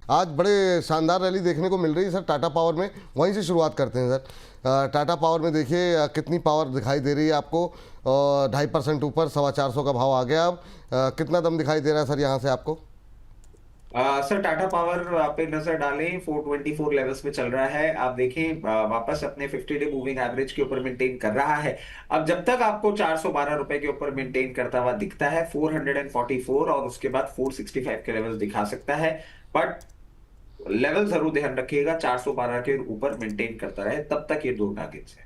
आज बड़े शानदार रैली देखने को मिल रही है सर टाटा पावर में, वहीं से शुरुआत करते हैं सर। टाटा पावर में देखिए कितनी पावर दिखाई दे रही है आपको, 2.5% ऊपर, 425 का भाव आ गया अब। कितना दम दिखाई दे रहा है सर यहाँ से आपको? सर टाटा पावर पे नजर डालें, 424 लेवल्स पे चल रहा है। आप देखें वापस अपने 50 डे मूविंग एवरेज के ऊपर मेंटेन कर रहा है। अब जब तक आपको 412 रुपए के ऊपर मेंटेन करता हुआ दिखता है, 444 और उसके बाद 465 के लेवल्स दिखा सकता है। बट लेवल जरूर ध्यान रखिएगा, 412 के ऊपर मेंटेन करता रहे, तब तक ये दो टारगेट्स है।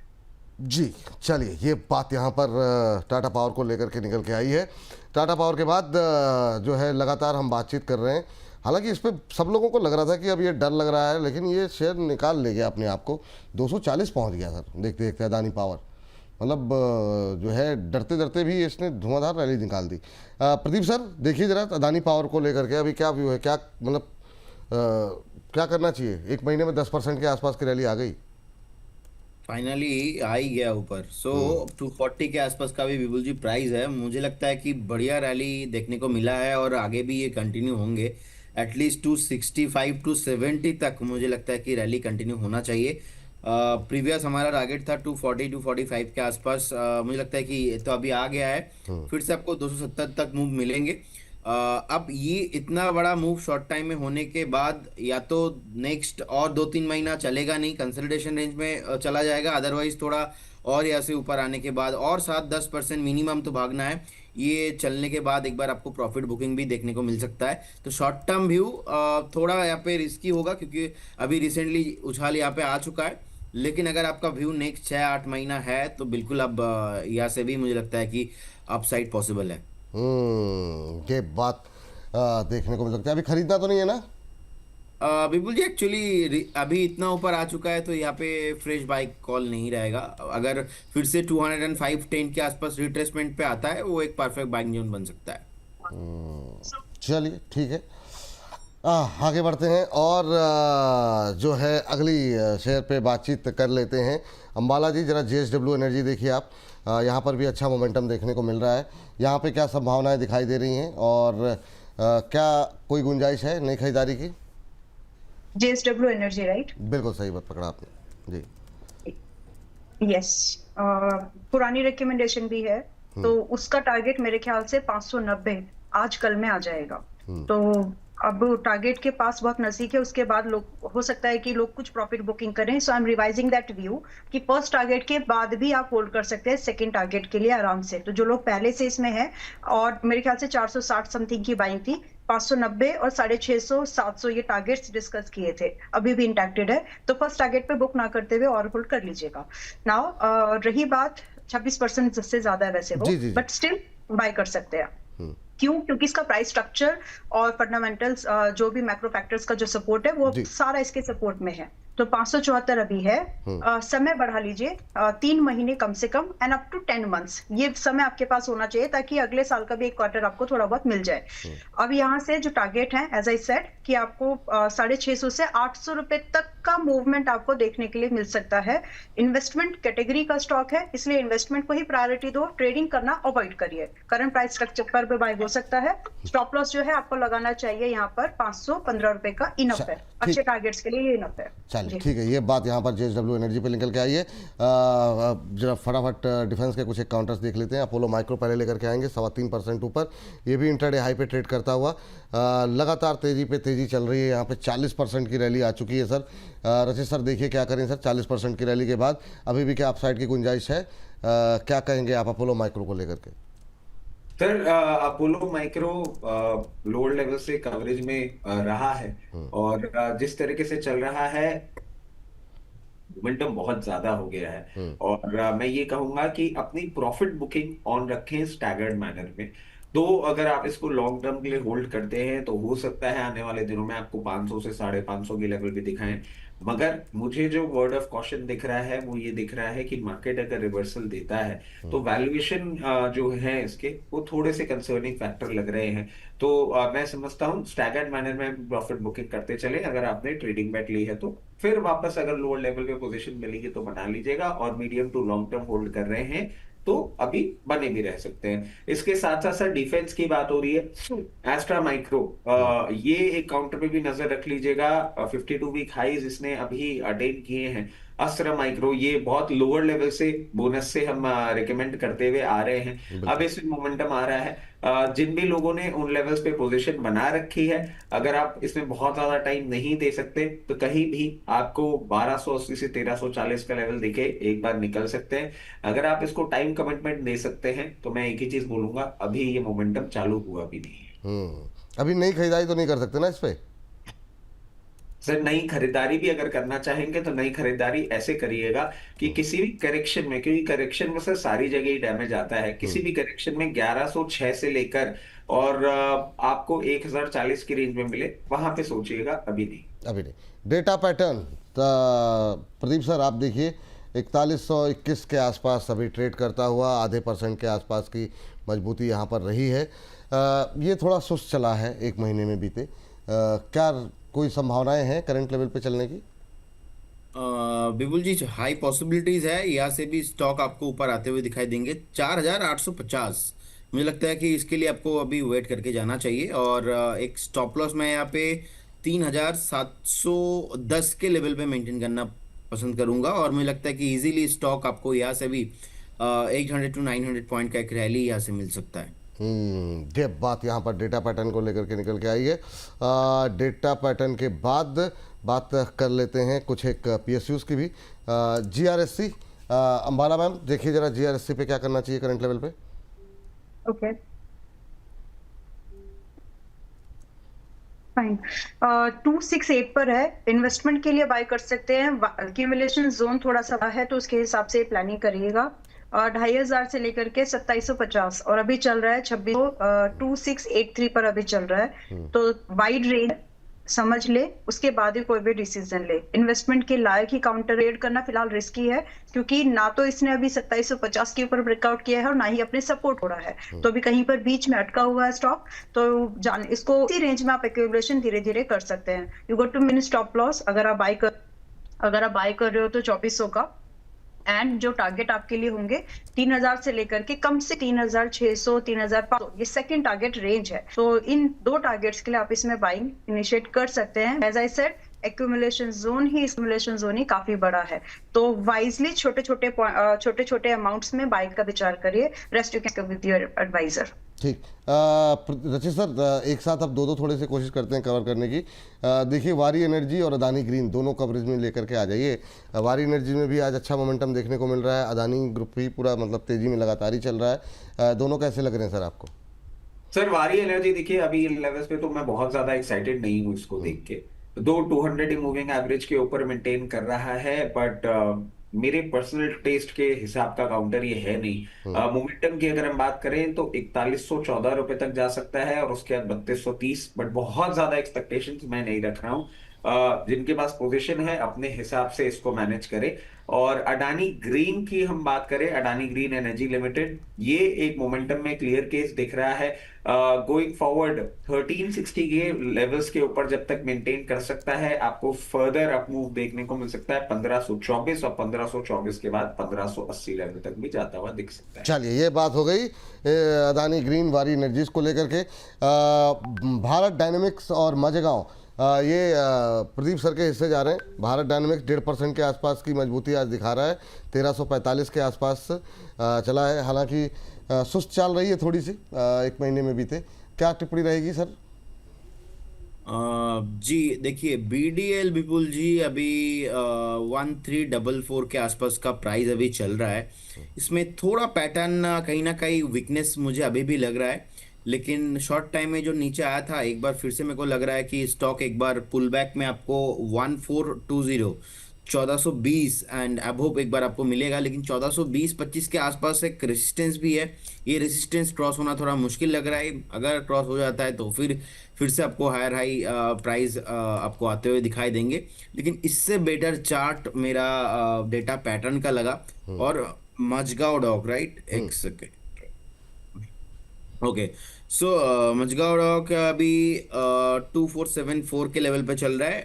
जी, चलिए ये बात यहाँ पर टाटा पावर को लेकर के निकल के आई है। टाटा पावर के बाद जो है लगातार हम बातचीत कर रहे हैं। हालांकि इस पे सब लोगों को लग रहा था कि अब ये डर लग रहा है, लेकिन ये शेयर निकाल ले गया अपने आप को, 240 पहुंच गया सर देखते देखते अदानी पावर। मतलब जो है डरते डरते भी इसने धुआंधार रैली निकाल दी। प्रदीप सर देखिए जरा अदानी पावर को लेकर के अभी क्या व्यू है, क्या मतलब क्या करना चाहिए? एक महीने में 10% के आसपास की रैली आ गई। फाइनली आ ही गया ऊपर। 240 के आसपास का भी विपुल जी प्राइस है। मुझे लगता है कि बढ़िया रैली देखने को मिला है और आगे भी ये कंटिन्यू होंगे। एटलीस्ट 265 टू 270 तक मुझे लगता है कि रैली कंटिन्यू होना चाहिए। प्रीवियस हमारा टारगेट था 240 टू 245 के आसपास। मुझे लगता है कि तो अभी आ गया है। फिर से आपको 270 तक मूव मिलेंगे। अब ये इतना बड़ा मूव शॉर्ट टाइम में होने के बाद या तो नेक्स्ट और 2-3 महीना चलेगा नहीं, कंसोलिडेशन रेंज में चला जाएगा। अदरवाइज थोड़ा और यहाँ से ऊपर आने के बाद और 7-10% मिनिमम तो भागना है। ये चलने के बाद एक बार आपको प्रॉफिट बुकिंग भी देखने को मिल सकता है। तो शॉर्ट टर्म व्यू थोड़ा यहाँ पे रिस्की होगा, क्योंकि अभी रिसेंटली उछाल यहाँ पे आ चुका है। लेकिन अगर आपका व्यू नेक्स्ट 6-8 महीना है तो बिल्कुल अब यहाँ से भी मुझे लगता है कि अपसाइड पॉसिबल है। ये बात देखने को मिल सकती है। अभी खरीदना तो नहीं है ना? विपुल जी एक्चुअली अभी इतना ऊपर आ चुका है तो यहाँ पे फ्रेश बाई कॉल नहीं रहेगा। अगर फिर से 205-10 के आसपास रिट्रेसमेंट पे आता है, वो एक परफेक्ट बाइंग जोन बन सकता है। चलिए ठीक है, आगे बढ़ते हैं और जो है अगली शेयर पे बातचीत कर लेते हैं। अंबाला जी जरा JSW एनर्जी देखिए आप, यहाँ पर भी अच्छा मोमेंटम देखने को मिल रहा है। यहाँ पे क्या संभावनाएं दिखाई दे रही हैं और क्या कोई गुंजाइश है नई खरीदारी की? JSW energy right? बिल्कुल सही बात पकड़ा आपने जी। यस, पुरानी रिकमेंडेशन भी है तो उसका टारगेट मेरे ख्याल से 590 आज कल में आ जाएगा। तो अब टारगेट के पास बहुत नजदीक है। उसके बाद लोग हो सकता है कि लोग कुछ प्रॉफिट बुकिंग करें। So I am revising that view कि फर्स्ट टारगेट के बाद भी आप होल्ड कर सकते हैं सेकंड टारगेट के लिए आराम से। तो जो लोग पहले से इसमें है, और मेरे ख्याल से 460 समथिंग की बाइंग थी, 590 और 650 700 ये टारगेट्स डिस्कस किए थे, अभी भी इंटैक्टेड है। तो फर्स्ट टारगेट पे बुक ना करते हुए और होल्ड कर लीजिएगा। नाउ रही बात 26% से ज्यादा है वैसे वो, जी जी जी। बट स्टिल बाय कर सकते हैं। क्यों? क्योंकि इसका प्राइस स्ट्रक्चर और फंडामेंटल्स, जो भी मैक्रो फैक्टर्स का जो सपोर्ट है वो सारा इसके सपोर्ट में है। तो 574 अभी है। समय बढ़ा लीजिए 3 महीने कम से कम, एंड अप टू 10 मंथ्स ये समय आपके पास होना चाहिए, ताकि अगले साल का भी एक क्वार्टर आपको थोड़ा बहुत मिल जाए। अब यहाँ से जो टारगेट है, एज आई सेड, कि आपको 650 से 800 रुपए तक का मूवमेंट आपको देखने के लिए मिल सकता है। इन्वेस्टमेंट कैटेगरी का स्टॉक है, इसलिए इन्वेस्टमेंट को ही प्रायोरिटी दो, ट्रेडिंग करना अवॉइड करिए। करंट प्राइस स्ट्रक्चर पर भी बाय हो सकता है। स्टॉप लॉस जो है आपको लगाना चाहिए यहाँ पर 515 रुपए का इनफ है। अच्छे टारगेट्स के लिए ये इनफ है। चलिए ठीक है, ये बात यहाँ पर JSW एनर्जी पे निकल के आई है। जरा फटाफट डिफेंस के कुछ एक काउंटर्स देख लेते हैं। अपोलो माइक्रो पहले लेकर के आएंगे 3.25% ऊपर, ये भी इंट्राडे हाई पे ट्रेड करता हुआ लगातार तेजी पे तेजी चल रही है। यहाँ पे 40% की रैली आ चुकी है सर। रचित सर देखिए क्या करें सर, 40% की रैली के बाद अभी भी क्या अपसाइड की गुंजाइश है? क्या कहेंगे आप अपोलो माइक्रो को लेकर के? Sir Apollo micro lower level से कवरेज में रहा है, और जिस तरीके से चल रहा है मोमेंटम बहुत ज्यादा हो गया है। और मैं ये कहूंगा कि अपनी प्रॉफिट बुकिंग ऑन रखें स्टैगर्ड मैनर में। तो अगर आप इसको लॉन्ग टर्म के लिए होल्ड करते हैं तो हो सकता है आने वाले दिनों में आपको 500 से 550 की लेवल भी दिखाएं। मगर मुझे जो वर्ड ऑफ कॉशन दिख रहा है वो ये दिख रहा है कि मार्केट अगर रिवर्सल देता है तो वैल्यूएशन जो है इसके वो थोड़े से कंसर्निंग फैक्टर लग रहे हैं। तो मैं समझता हूँ स्टैगर्ड मैनर में प्रॉफिट बुकिंग करते चले। अगर आपने ट्रेडिंग बैट ली है तो फिर वापस अगर लोअर लेवल पे पोजीशन मिलेगी तो बना लीजिएगा, और medium to long term hold कर रहे हैं तो अभी बने भी रह सकते हैं। इसके साथ साथ सर डिफेंस की बात हो रही है, एस्ट्रा माइक्रो ये एक काउंटर पे भी नजर रख लीजिएगा। 52 वीक हाईज इसने अभी अटेन किए हैं। अस्tra माइक्रो ये बहुत लोअर लेवल से बोनस से हम रिकमेंड करते हुए आ रहे हैं। अब बिल्कुल। इसमें मोमेंटम आ रहा है। जिन भी लोगों ने उन लेवल्स पे पोजीशन बना रखी है, अगर आप इसमें बहुत ज्यादा टाइम नहीं दे सकते तो कहीं भी आपको 1280 से 1340 का लेवल दिखे एक बार निकल सकते हैं। अगर आप इसको टाइम कमिटमेंट दे सकते हैं तो मैं एक ही चीज बोलूंगा, अभी ये मोमेंटम चालू हुआ भी नहीं है। अभी नई खरीदारी तो नहीं कर सकते ना इस पे? सर नई खरीदारी भी अगर करना चाहेंगे तो नई खरीदारी ऐसे करिएगा कि किसी भी करेक्शन में, क्योंकि करेक्शन में सर सारी जगह ही डैमेज आता है, किसी भी करेक्शन में 1106 से लेकर और आपको 1040 की रेंज में मिले, वहां पे सोचिएगा, अभी नहीं। अभी नहीं। डेटा पैटर्न प्रदीप सर आप देखिए 4121 के आसपास अभी ट्रेड करता हुआ आधे % के आसपास की मजबूती यहाँ पर रही है। ये थोड़ा सुस्त चला है एक महीने में बीते। क्या कोई संभावनाएं हैं करंट लेवल पे चलने की? बिल्कुल जी, हाई पॉसिबिलिटीज है, यहाँ से भी स्टॉक आपको ऊपर आते हुए दिखाई देंगे 4850। मुझे लगता है कि इसके लिए आपको अभी वेट करके जाना चाहिए, और एक स्टॉप लॉस मैं यहाँ पे 3710 के लेवल पे मेंटेन करना पसंद करूंगा, और मुझे लगता है कि इजीली स्टॉक आपको यहाँ से भी 800 टू 900 पॉइंट का एक रैली यहाँ से मिल सकता है। ये बात यहाँ पर डेटा पैटर्न को लेकर के निकल के आई है। डेटा पैटर्न के बाद बात कर लेते हैं कुछ एक PSUs की भी। GRSC अंबाला मैम देखिए जरा GRSC पे क्या करना चाहिए करंट लेवल पे? Okay fine. 268 पर है, इन्वेस्टमेंट के लिए बाय कर सकते हैं। एक्यूमुलेशन जोन थोड़ा सा है तो उसके हिसाब से प्लानिंग करिएगा। 2500 से लेकर के 2750 और अभी चल रहा है 2683 पर अभी चल रहा है। तो वाइड रेंज समझ ले, उसके बाद ही कोई भी डिसीजन ले। इन्वेस्टमेंट के लायक ही काउंटर ट्रेड करना फिलहाल रिस्की है, क्योंकि ना तो इसने अभी 2750 के ऊपर ब्रेकआउट किया है और ना ही अपने सपोर्ट हो रहा है। तो अभी कहीं पर बीच में अटका हुआ है स्टॉक, तो जान इसको इसी रेंज में आप एक्यूमुलेशन धीरे धीरे कर सकते हैं। You go to mini stop loss अगर आप बाय कर रहे हो तो 2400 का, एंड जो टारगेट आपके लिए होंगे 3000 से लेकर के कम से 3600 3500, ये सेकंड टारगेट रेंज है। तो इन दो टारगेट्स के लिए आप इसमें बाइंग इनिशिएट कर सकते हैं। As I said accumulation zone ही काफी बड़ा है, तो वाइजली छोटे छोटे अमाउंट्स में बाइंग का विचार करिए। Rest you can with your advisor. ठीक। रचित सर एक साथ अब दो थोड़े से कोशिश करते हैं कवर करने की। देखिए वारी एनर्जी और अदानी ग्रीन दोनों कवरेज में लेकर के आ जाइए। वारी एनर्जी में भी आज अच्छा मोमेंटम देखने को मिल रहा है, अदानी ग्रुप भी पूरा मतलब तेजी में लगातार ही चल रहा है। दोनों कैसे लग रहे हैं सर आपको? सर वारी एनर्जी देखिए अभी इन लेवल्स पे तो मैं बहुत ज्यादा एक्साइटेड नहीं हूँ इसको देख के। दो 200 मूविंग एवरेज के ऊपर मेंटेन कर रहा है, बट मेरे पर्सनल टेस्ट के हिसाब का काउंटर ये है नहीं। मोमेंटम की अगर हम बात करें तो 4114 रुपए तक जा सकता है और उसके बाद 3230, बट बहुत ज्यादा एक्सपेक्टेशंस मैं नहीं रख रहा हूँ। जिनके पास पोजीशन है अपने हिसाब से इसको मैनेज करे। और अडानी ग्रीन की हम बात करें, अडानी ग्रीन एनर्जी लिमिटेड, ये एक मोमेंटम में क्लियर केस दिख रहा है। गोइंग फॉरवर्ड 1360 के लेवल्स के ऊपर जब तक मेंटेन कर सकता है, आपको फर्दर अप मूव देखने को मिल सकता है 1524, और 1524 के बाद 1580 लेवल तक भी जाता हुआ दिख सकता है। चलिए ये बात हो गई अदानी ग्रीन वारी एनर्जीज को लेकर के। भारत डायनेमिक्स और मझगांव ये प्रदीप सर के हिस्से जा रहे हैं। भारत डायनेमिक्स 1.5% के आसपास की मजबूती आज दिखा रहा है, 1345 के आसपास चला है। हालांकि सुस्त चाल रही है थोड़ी सी एक महीने में बीते। क्या टिप्पणी रहेगी सर? जी देखिए, BDL विपुल जी अभी 1344 के आसपास का प्राइस अभी चल रहा है। इसमें थोड़ा पैटर्न कहीं ना कहीं वीकनेस मुझे अभी भी लग रहा है, लेकिन शॉर्ट टाइम में जो नीचे आया था एक बार फिर से मेरे को लग रहा है कि स्टॉक एक बार पुल बैक में आपको 1420 1420 एंड अबोव एक बार आपको मिलेगा। लेकिन 1420-25 के आसपास एक रेजिस्टेंस भी है, ये रेजिस्टेंस क्रॉस होना थोड़ा मुश्किल लग रहा है। अगर क्रॉस हो जाता है तो फिर से आपको हायर हाई प्राइस आपको आते हुए दिखाई देंगे। लेकिन इससे बेटर चार्ट मेरा डेटा पैटर्न का लगा। और मझगांव डॉक, राइट, एक सेकेंड, ओके। सो मझगांव डॉक अभी 2474 के लेवल पे चल रहा है।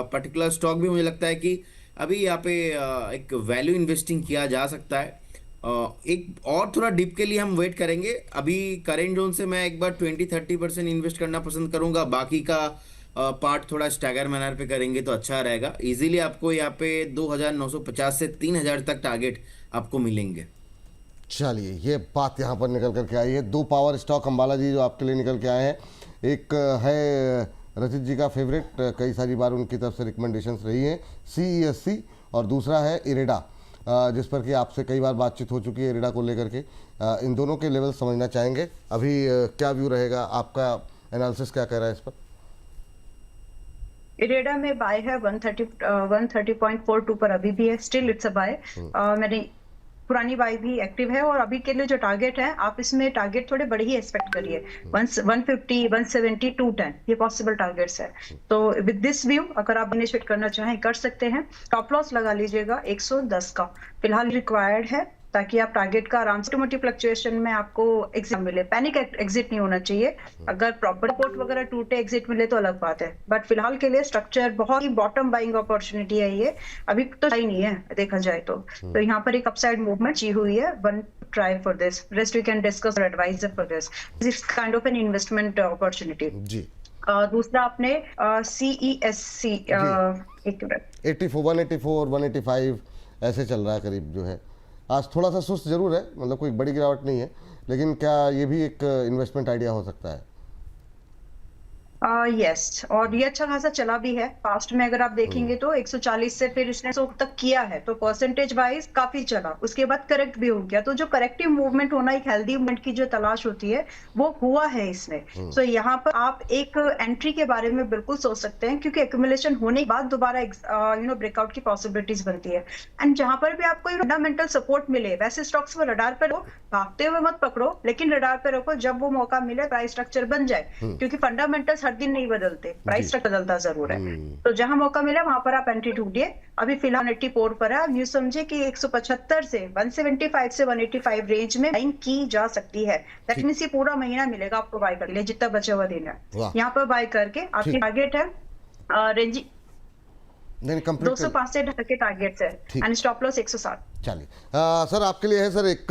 पर्टिकुलर स्टॉक भी मुझे लगता है कि अभी यहाँ पे एक वैल्यू इन्वेस्टिंग किया जा सकता है। एक और थोड़ा डिप के लिए हम वेट करेंगे। अभी करेंट जोन से मैं एक बार 20-30% इन्वेस्ट करना पसंद करूंगा, बाकी का पार्ट थोड़ा स्टैगर मैनर पे करेंगे तो अच्छा रहेगा। इजीली आपको यहाँ पे 2950 से 3000 तक टारगेट आपको मिलेंगे। चलिए, ये बात यहाँ पर निकल करके आई है। दो पावर स्टॉक अंबाला जी जो आपके लिए निकल के आए हैं, एक है रचित जी का फेवरेट, कई सारी बार उनकी तरफ से रिकमेंडेशंस रही हैं, CESC, और दूसरा है इरेडा, जिस पर कि आपसे कई बार बातचीत हो चुकी है इरेडा को लेकर के। इन दोनों के लेवल समझना चाहेंगे, अभी क्या व्यू रहेगा आपका, एनालिसिस क्या कह रहा है इस पर? इरेडा में बाय है 130.42 पर अभी भी है, स्टिल इट्स अ बाय। मैंने पुरानी बाय भी एक्टिव है, और अभी के लिए जो टारगेट है आप इसमें टारगेट थोड़े बड़े ही एक्सपेक्ट करिए। 150, 170, 210 ये पॉसिबल टारगेट्स है। तो विद दिस व्यू अगर आप इनिशिएट करना चाहें कर सकते हैं। टॉप लॉस लगा लीजिएगा 110 का फिलहाल रिक्वायर्ड है, ताकि आप टारगेट का आराम से मोटी फ्लक्चुएशन में आपको एग्जिट मिले। पैनिक एग्जिट नहीं होना चाहिए। अगर प्रॉपर सपोर्ट वगैरह टूटे एग्जिट मिले तो अलग बात है, बट फिलहाल के लिए स्ट्रक्चर बहुत ही बॉटम बाइंग अपॉर्चुनिटी है ये, अभी तो सही नहीं है देखा जाए तो यहाँ पर एक अपसाइड मूवमेंट ची हुई है। One try for this, rest we can discuss और advisor for this is kind of an investment opportunity. जी, दूसरा आपने CESC 84, 184, 185 ऐसे चल रहा है करीब जो है। आज थोड़ा सा सुस्त जरूर है, मतलब कोई बड़ी गिरावट नहीं है, लेकिन क्या ये भी एक इन्वेस्टमेंट आइडिया हो सकता है? यस, और ये अच्छा खासा चला भी है पास्ट में। अगर आप देखेंगे तो 140 से फिर इसने 100 तक किया है, तो परसेंटेज वाइज काफी चला, उसके बाद करेक्ट भी हो गया। तो जो करेक्टिव मूवमेंट होना, एक हेल्दी मूवमेंट की जो तलाश होती है वो हुआ है इसमें। सो यहाँ पर आप एक एंट्री के बारे में बिल्कुल सोच सकते हैं, क्योंकि एक्यूमुलेशन होने के बाद दोबारा ब्रेकआउट की पॉसिबिलिटीज बनती है। एंड जहां पर भी आपको फंडामेंटल सपोर्ट मिले, वैसे स्टॉक्स को रडार पर रखो, भागते हुए मत पकड़ो, लेकिन रडार पर रखो। जब वो मौका मिले प्राइस स्ट्रक्चर बन जाए, क्योंकि फंडामेंटल्स हर दिन नहीं बदलते, प्राइस स्ट्रक्चर बदलता जरूर है। तो जहां मौका मिले वहां पर आप एंट्री ढूंढिए। अभी फिलहाल 84 पर है। आप यूं समझे कि 175 से 175 से 185 रेंज में बाइंग की जा सकती है। दैट मींस ये पूरा महीना मिलेगा आपको बाय कर ले, जितना बचा हुआ दिन है यहाँ पर बाय करके। आपकी टारगेट है रेंज 205 से ढक के टारगेट है, एंड स्टॉप लॉस 160। चलिए सर, आपके लिए है सर एक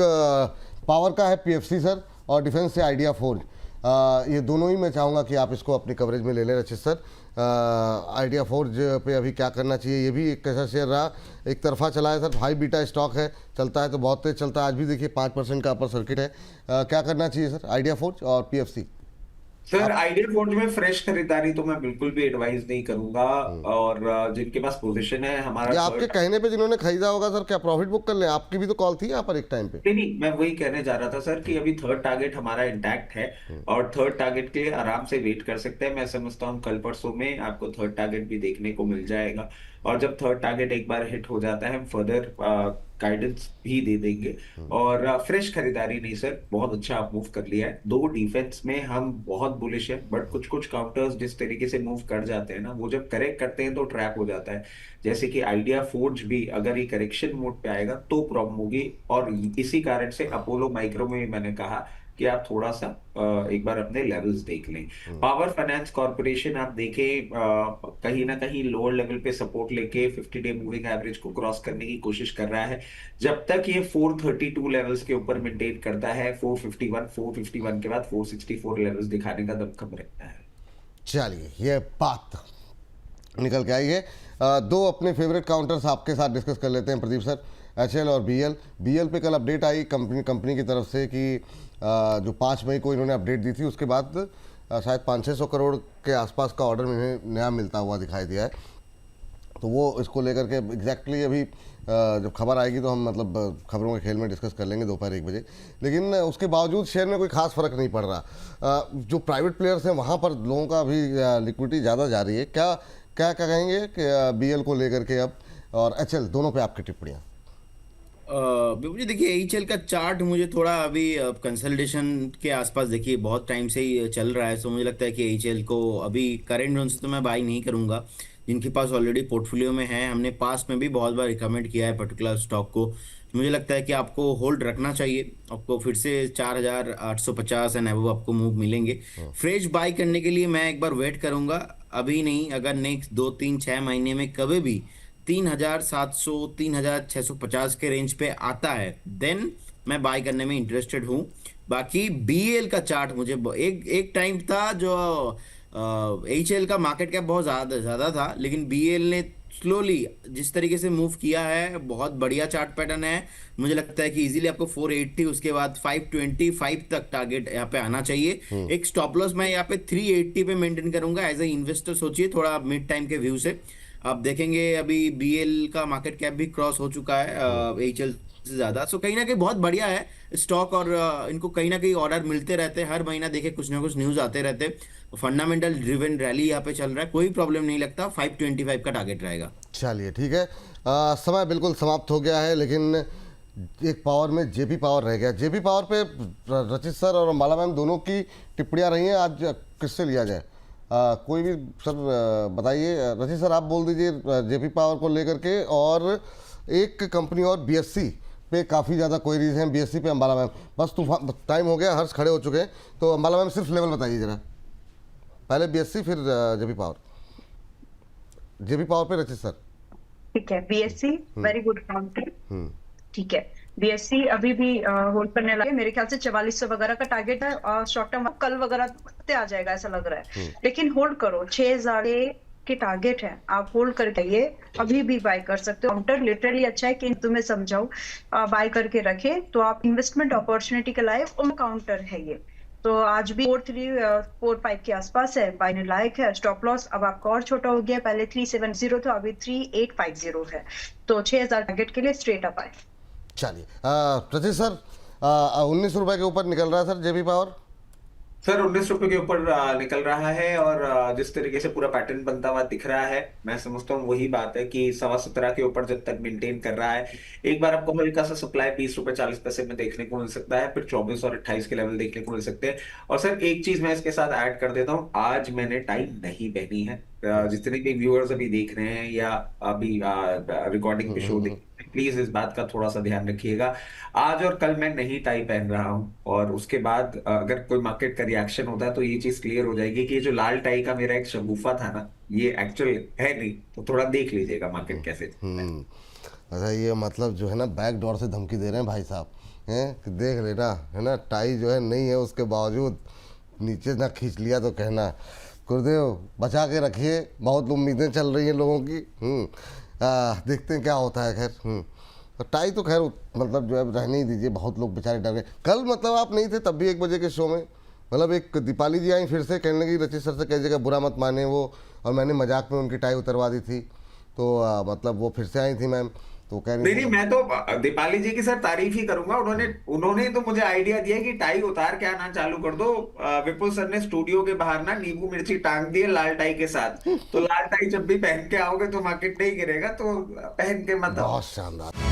पावर का है PFC सर, और डिफेंस से आइडिया फोर्ज। ये दोनों ही मैं चाहूँगा कि आप इसको अपनी कवरेज में ले लें रचित सर। आइडिया फोर्ज पे अभी क्या करना चाहिए? ये भी एक कैसा शेयर रहा, एक तरफा चला है सर, हाई बीटा स्टॉक है, चलता है तो बहुत तेज चलता है। आज भी देखिए 5% का अपर सर्किट है। क्या करना चाहिए सर आइडिया फोर्ज और PFC? सर आइडिया फोर्ज में फ्रेश खरीदारी तो मैं बिल्कुल भी एडवाइस नहीं करूंगा, और जिनके पास पोजीशन है हमारा आपके कहने पे जिन्होंने खरीदा होगा सर, क्या प्रॉफिट बुक कर लें? आपकी भी तो कॉल थी यहाँ पर एक टाइम पे। नहीं, मैं वही कहने जा रहा था सर कि अभी थर्ड टारगेट हमारा इंटैक्ट है, और थर्ड टारगेट के लिए आराम से वेट कर सकते हैं। मैं समझता हूँ कल परसों में आपको थर्ड टारगेट भी देखने को मिल जाएगा, और जब थर्ड टारगेट एक बार हिट हो जाता है हम फर्दर गाइडेंस भी दे देंगे। और फ्रेश खरीदारी नहीं सर, बहुत अच्छा आप मूव कर लिया है। दो डिफेंस में हम बहुत बुलिश है, बट कुछ कुछ काउंटर्स जिस तरीके से मूव कर जाते हैं ना, वो जब करेक्ट करते हैं तो ट्रैप हो जाता है। जैसे कि आइडिया फोर्ज भी अगर ये करेक्शन मोड पे आएगा तो प्रॉब्लम होगी, और इसी कारण से अपोलो माइक्रो में मैंने कहा कि आप थोड़ा सा एक बार अपने लेवल्स देख लें। पावर फाइनेंस कॉर्पोरेशन आप देखें कहीं ना कहीं लोअर लेवल पे सपोर्ट लेके 50 डे मूविंग एवरेज को क्रॉस करने की कोशिश कर रहा है। जब तक ये 432 लेवल्स के ऊपर मेंटेन करता है, 451 के बाद 464 लेवल्स दिखाने का दमखम रहता है। चलिए, ये बात निकल के आई है। दो अपने फेवरेट काउंटर्स आपके साथ डिस्कस कर लेते हैं प्रदीप सर, HL और BL पे कल अपडेट आई कंपनी की तरफ से कि जो 5 मई को इन्होंने अपडेट दी थी, उसके बाद शायद 500-600 करोड़ के आसपास का ऑर्डर इन्हें नया मिलता हुआ दिखाई दिया है। तो वो इसको लेकर के एग्जैक्टली अभी जब खबर आएगी तो हम मतलब खबरों के खेल में डिस्कस कर लेंगे दोपहर 1 बजे। लेकिन उसके बावजूद शेयर में कोई खास फर्क नहीं पड़ रहा। जो प्राइवेट प्लेयर्स हैं वहाँ पर लोगों का अभी लिक्विडिटी ज़्यादा जा रही है। क्या कहेंगे कि BL को लेकर के अब, और HL दोनों पे आपकी टिप्पणियाँ? बिल्कुल जी, देखिए AHL का चार्ट मुझे थोड़ा अभी कंसल्टेशन के आसपास देखिए बहुत टाइम से ही चल रहा है। सो मुझे लगता है कि AHL को अभी करंट जोन से तो मैं बाई नहीं करूंगा। जिनके पास ऑलरेडी पोर्टफोलियो में है, हमने पास्ट में भी बहुत बार रिकमेंड किया है पर्टिकुलर स्टॉक को। मुझे लगता है कि आपको होल्ड रखना चाहिए। आपको फिर से 4850 एंड अबव आपको मूव मिलेंगे। फ्रेश बाई करने के लिए मैं एक बार वेट करूंगा, अभी नहीं। अगर नेक्स्ट 2-3-6 महीने में कभी भी 3700 3650 के रेंज पे आता है देन मैं बाय करने में इंटरेस्टेड हूँ। बाकी बीएल का चार्ट मुझे एक एक टाइम था जो एचएल का मार्केट कैप बहुत ज्यादा ज्यादा था, लेकिन बीएल ने स्लोली जिस तरीके से मूव किया है बहुत बढ़िया चार्ट पैटर्न है। मुझे लगता है कि इजीली आपको 480 उसके बाद 525 तक टारगेट यहाँ पे आना चाहिए। एक स्टॉप लॉस मैं यहाँ पे 380 पे मेंटेन करूंगा एज ए इन्वेस्टर। सोचिए थोड़ा मिड टाइम के व्यू से आप देखेंगे, अभी बीएल का मार्केट कैप भी क्रॉस हो चुका है एचएल से ज्यादा। सो कहीं ना कहीं बहुत बढ़िया है स्टॉक, और इनको कहीं ना कहीं ऑर्डर मिलते रहते हैं हर महीना, देखे कुछ ना कुछ न्यूज आते रहते। फंडामेंटल ड्रिवन रैली यहाँ पे चल रहा है, कोई प्रॉब्लम नहीं लगता। 525 का टारगेट रहेगा। चलिए ठीक है, समय बिल्कुल समाप्त हो गया है, लेकिन एक पावर में जेपी पावर रह गया। जेपी पावर पे रचित सर और माला मैम दोनों की टिप्पणियां रही हैं, आज किससे लिया जाए? कोई भी सर बताइए। रचित सर आप बोल दीजिए जेपी पावर को लेकर के, और एक कंपनी और बीएससी पे काफ़ी ज़्यादा क्वेरीज हैं, बीएससी पे अंबाला मैम। बस तूफान टाइम हो गया, हर्ष खड़े हो चुके हैं, तो अंबाला मैम सिर्फ लेवल बताइए जरा, पहले बीएससी फिर जेपी पावर। जेपी पावर पे रचित सर। ठीक है, बीएससी वेरी गुड काउंटर। ठीक है, बीएससी अभी भी होल्ड करने लगे, मेरे ख्याल से 4400 वगैरह का टारगेट है, और शॉर्ट टर्म कल वगैरह पे आ जाएगा ऐसा लग रहा है, लेकिन होल्ड करो। 6000 के टारगेट है, आप होल्ड करके ये अभी भी बाय कर सकते हो। काउंटर लिटरली अच्छा है कि तुम्हें समझाऊं, बाय करके रखे तो आप इन्वेस्टमेंट अपॉर्चुनिटी के लायक और काउंटर है ये। तो आज भी 4345 के आसपास है, बायने लायक है। स्टॉप लॉस अब आपका और छोटा हो गया, पहले 370 था, अभी 3850 है, तो 6000 टारगेट के लिए स्ट्रेट अप आए। चलिए रचित सर, 19 रुपए के ऊपर निकल रहा है सर जेपी पावर। सर 19 रुपए के ऊपर निकल रहा है, और जिस तरीके से पूरा पैटर्न बनता हुआ दिख रहा है, मैं समझता हूँ वही बात है कि 17.25 के ऊपर जब तक मेंटेन कर रहा है, एक बार आपको हल्का सा सप्लाई 20 रुपए 40 पैसे में देखने को मिल सकता है, फिर 24 और 28 के लेवल देखने को मिल सकते हैं। और सर एक चीज मैं इसके साथ ऐड कर देता हूँ, आज मैंने टाइम नहीं पहनी है। जितने भी व्यूअर्स अभी देख रहे हैं या अभी रिकॉर्डिंग पे शो देख, प्लीज इस बात का थोड़ा सा ध्यान रखिएगा। आज और कल मैं नहीं टाई पहन रहा हूं, और उसके बाद अगर कोई मार्केट का रिएक्शन होता है तो ये चीज क्लियर हो जाएगी कि ये जो लाल टाई का मेरा एक शगुफा था ना, ये एक्चुअल है नहीं। तो थोड़ा देख लीजिएगा मार्केट कैसे चलता है। अच्छा, ये मतलब जो है ना बैक डोर से धमकी दे रहे हैं भाई साहब, हैं कि देख लेना, है ना, टाई जो है नहीं है, उसके बावजूद नीचे ना खींच लिया तो कहना। गुरुदेव बचा के रखिए, बहुत उम्मीदें चल रही हैं लोगों की। देखते हैं क्या होता है। खैर तो टाई तो खैर मतलब जो है रहने ही दीजिए, बहुत लोग बेचारे डर गए। कल मतलब आप नहीं थे तब भी 1 बजे के शो में, मतलब एक दीपाली जी आई फिर से कहने लगी रचित सर से कई जगह बुरा मत माने वो, और मैंने मजाक में उनकी टाई उतरवा दी थी, तो मतलब वो फिर से आई थी मैम, तो कह रही नहीं, मैं तो दीपाली जी की सर तारीफ ही करूंगा। उन्होंने तो मुझे आइडिया दिया कि टाई उतार के आना चालू कर दो। विपुल सर ने स्टूडियो के बाहर ना नींबू मिर्ची टांग दी है लाल टाई के साथ, तो लाल टाई जब भी पहन के आओगे तो मार्केट नहीं गिरेगा, तो पहन के मत आओ। बहुत शानदार।